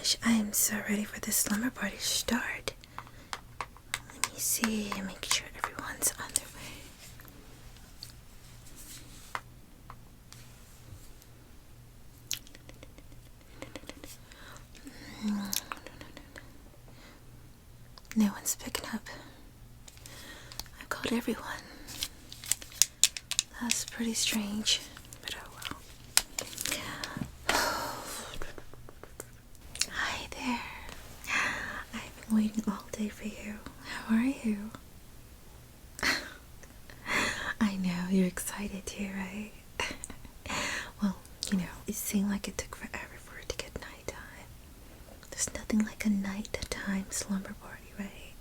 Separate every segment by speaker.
Speaker 1: gosh, I am so ready for this slumber party to start. Let me see, make sure everyone's on their way. No one's picking up. I've called everyone. That's pretty strange, but oh well. Hi there. I've been waiting all day for you. How are you? I know, you're excited too, right? Well, you know, it seemed like it took forever for it to get nighttime. There's nothing like a nighttime slumber party, right?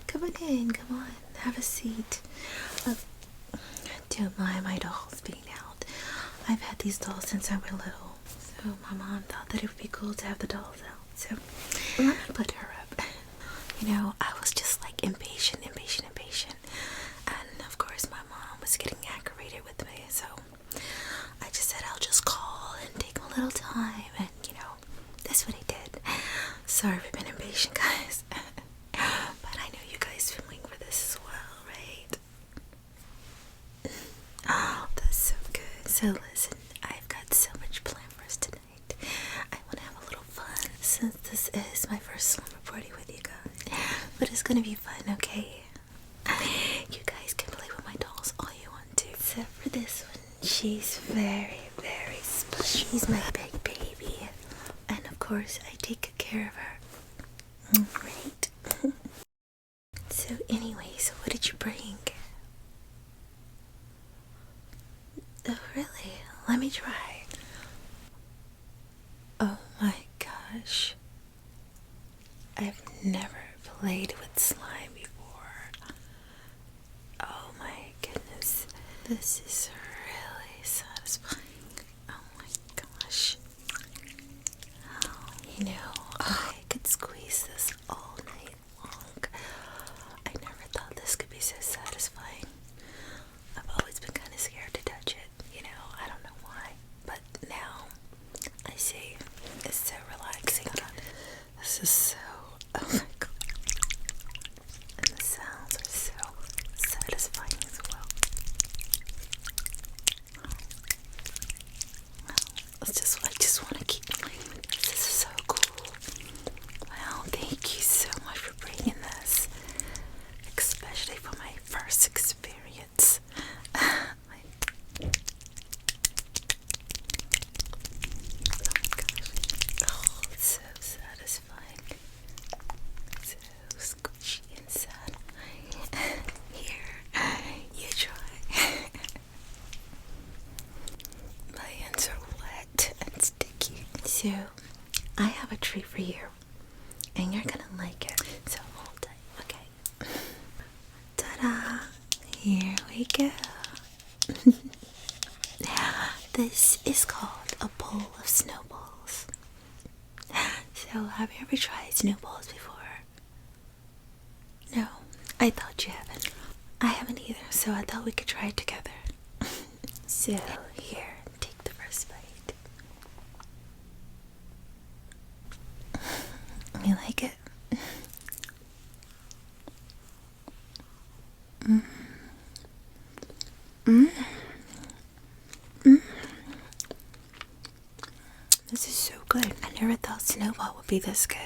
Speaker 1: Come on in, come on, have a seat. Don't mind my dolls being out. I've had these dolls since I was little, so my mom thought that it would be cool to have the dolls out. So let me put her up. You know, I was just like impatient. And of course my mom was getting aggravated with me, so I just said I'll just call and take a little time, and you know, that's what I did. Sorry for being impatient, guys. But I know you guys been waiting for this as well, right? Oh, that's so good. So listen, I've got so much planned for us tonight. I want to have a little fun since this is my first slumber party with you guys. But it's gonna be fun, okay? You guys can play with my dolls all you want to. Except for this one. She's very, very special. She's my big baby. And of course, I take good care of her. Right? So anyways, what did you bring? Oh, really? Let me try. Oh my gosh. I've never played with slime before. Oh my goodness. This is really satisfying. Oh my gosh. You know, I could squeeze this all night long. I never thought this could be so satisfying. I've always been kind of scared to touch it, you know, I don't know why, but now I see it's so relaxing. This is so, oh my god, and the sounds are so satisfying as well. I just want to keep playing. This is so cool. Well, thank you so much for bringing this, especially for my first experience. Oh my gosh. Oh, it's so satisfying. So squishy inside. Here, you try. My hands are wet and sticky. So, I have a treat for you. And you're gonna like it. So hold tight, okay? Ta-da! Here we go. This is called a bowl of snowballs. So, have you ever tried snowballs before? No, I thought you haven't. I haven't either, so I thought we could try it together. So, here, take the first bite. You like it? This is so good. I never thought snowball would be this good.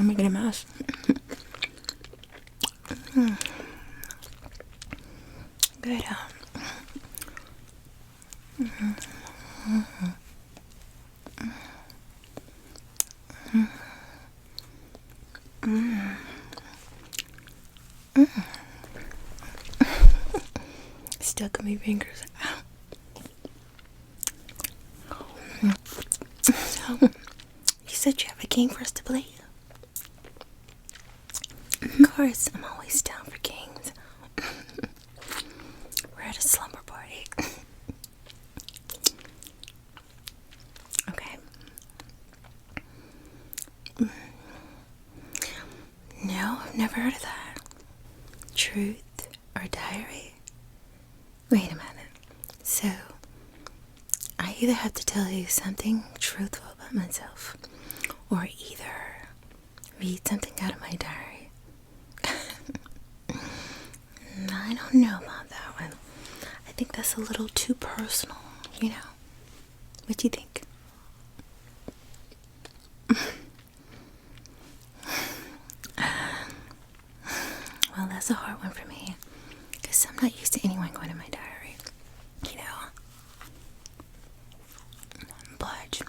Speaker 1: I'm making a mess. Good. Stuck on my fingers. So, you said you have a game for us to play? Of course, I'm always down for games. We're at a slumber party. Okay. No, I've never heard of that. Truth or diary? Wait a minute. So, I either have to tell you something truthful about myself, or either read something out of my diary. I don't know about that one. I think that's a little too personal, you know? What do you think? Well, that's a hard one for me, because I'm not used to anyone going in my diary, you know? But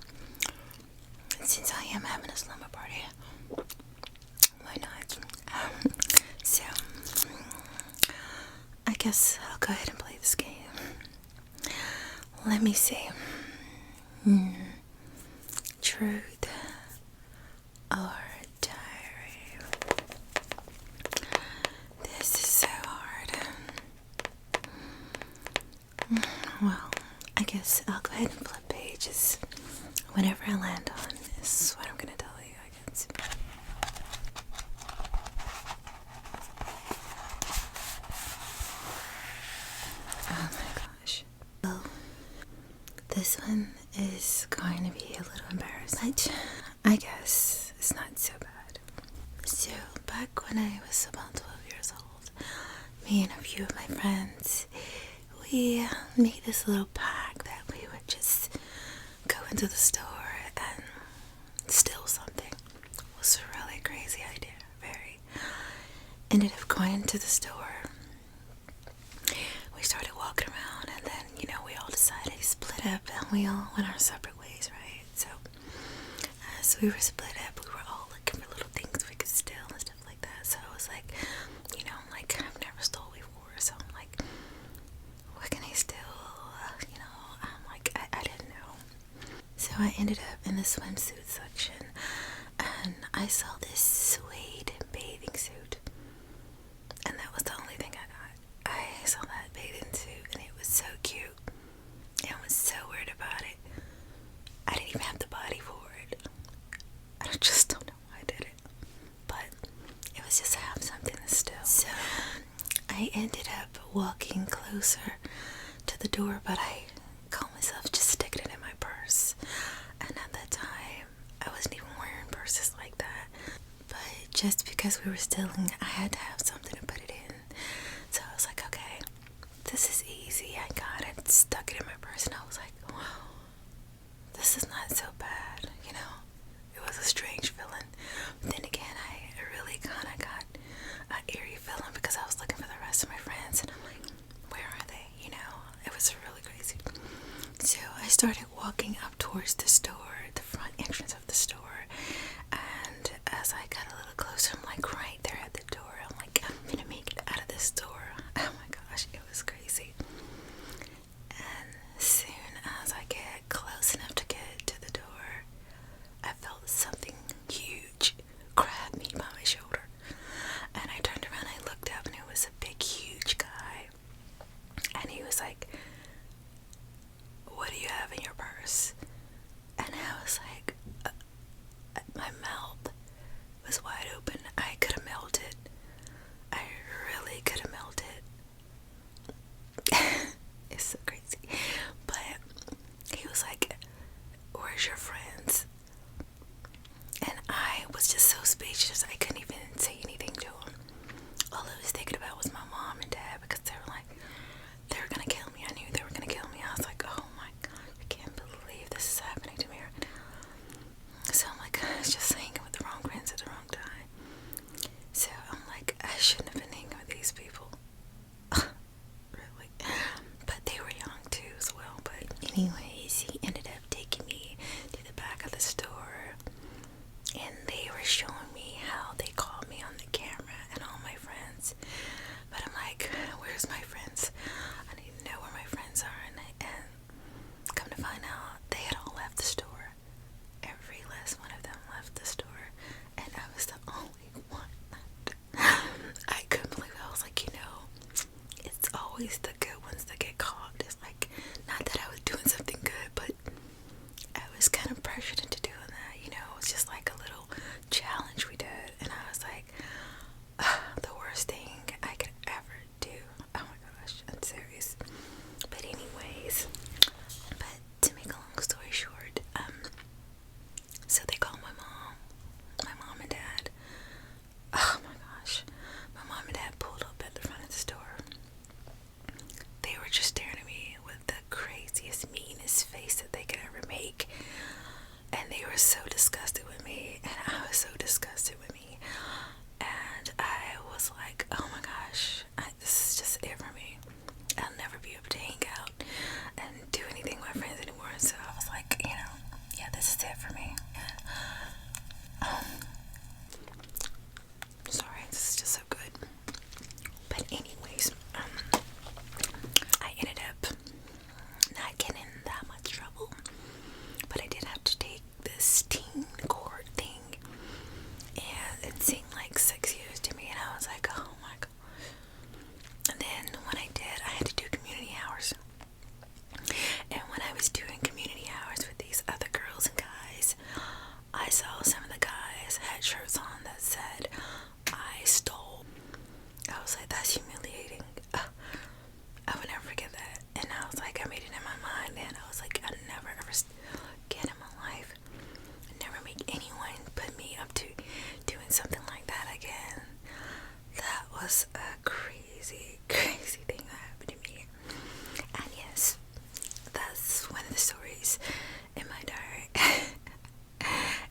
Speaker 1: since I am having a slumber party, why not? So, I guess I'll go ahead and play this game. Let me see. Truth or diary? This is so hard. Well, I guess I'll go ahead and flip pages. Whatever I land on is what I'm gonna tell you, I guess. Oh my gosh. Well, this one is going to be a little embarrassing, but I guess it's not so bad. So, back when I was about 12 years old, me and a few of my friends, we made this little pact that we would just go into the store and steal something. It was a really crazy idea, very. Ended up going into the store. We started walking around, and then, we all decided to split up, and we all went our separate ways, right? So, as we were split up, we were all looking for little things we could steal and stuff like that. So I was like, I've never stole before, so I'm like, what can I steal? I'm like, I didn't know. So I ended up in the swimsuit section, and I saw this suede bathing suit, and that was the only thing I got. I saw that bathing suit, and it was so cute. I was so weird about it. I didn't even have the body for it. I just don't know why I did it, but it was just to have something to steal. So I ended up walking closer to the door, but I caught myself just sticking it in my purse. And at that time, I wasn't even wearing purses like that. But just because we were stealing, I had to have something to put it in. So I was like, okay, this is easy. I got it. Stuck it in my purse, and I was like, wow, this is not so bad, It was a strange feeling. But then again, I really kind of got an eerie feeling because I was looking for the rest of my friends, and I'm like, where are they? It was really crazy. So I started walking up towards the store, the front entrance of the store, and as I got a little closer, I'm like right there at the door. I'm like, I'm gonna make it out of this door. Oh my gosh, it was crazy. And as soon as I get close enough to get to the door, I felt something huge grab me by my shoulder. And I turned around, I looked up, and it was a big, huge guy. And he was like, what do you have in your purse? And I was like, my mouth was wide open. I could have melted. I really could have melted. It's so crazy. But he was like, where's your friends? And I was just so speechless, I couldn't even say anything to him. All I was thinking about was my mom and dad, because they were like, they were gonna kill me. I knew they were gonna kill me. I was like, oh my god, I can't believe this is happening to me right now. So I'm like, I was just hanging with the wrong friends at the wrong time. So I'm like, I shouldn't have been hanging with these people. Really. But they were young too as well. But anyways, he ended up taking me to the back of the store, and they were showing me how they caught me on the camera and all my friends. But I'm like, where's my friends? I need to know where my friends are. And come to find out, they had all left the store. Every last one of them left the store, and I was the only one left. I couldn't believe it. I was like, it's always the good ones that get caught. It's like, not that I was doing something good, but I was kind of pressured into doing that. It was just like a little challenge we did, and I was like, so disgusted with me. And I was like, oh my gosh, this is just it for me. I'll never be able to hang out and do anything with my friends anymore. So I was like, yeah, this is it for me. Sorry, this is just so good. But anyways, I ended up not getting in that much trouble. But I did have to take this teen court thing, and it seemed like 6 years to me, and I was like, oh my god. And then when I did, I had to do community hours. And when I was doing community hours with these other girls and guys, I saw some of the guys had shirts on that said, I stole. I was like, that's humiliating. I would never forget that. And I was like, I made it in my mind, and I was like, I'd never ever again in my life, never make anyone put me up to doing something like that again. That was a crazy, crazy thing that happened to me. And yes, that's one of the stories in my diary.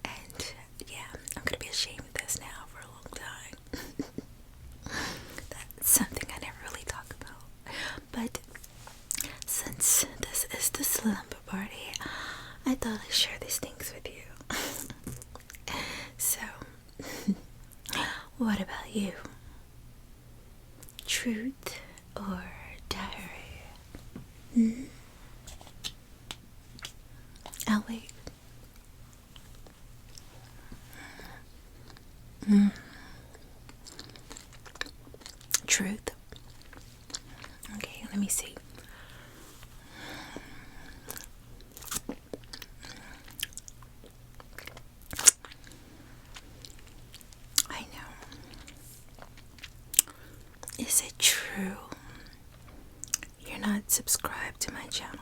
Speaker 1: And yeah, I'm gonna be ashamed of this now for a long time. That's something I never really talk about. But since this is the Slumber Party, I thought I'd share these things with you. So, what about you? Truth or diary? I'll wait. Truth. Okay, let me see. I know. Is it true you're not subscribed to my channel?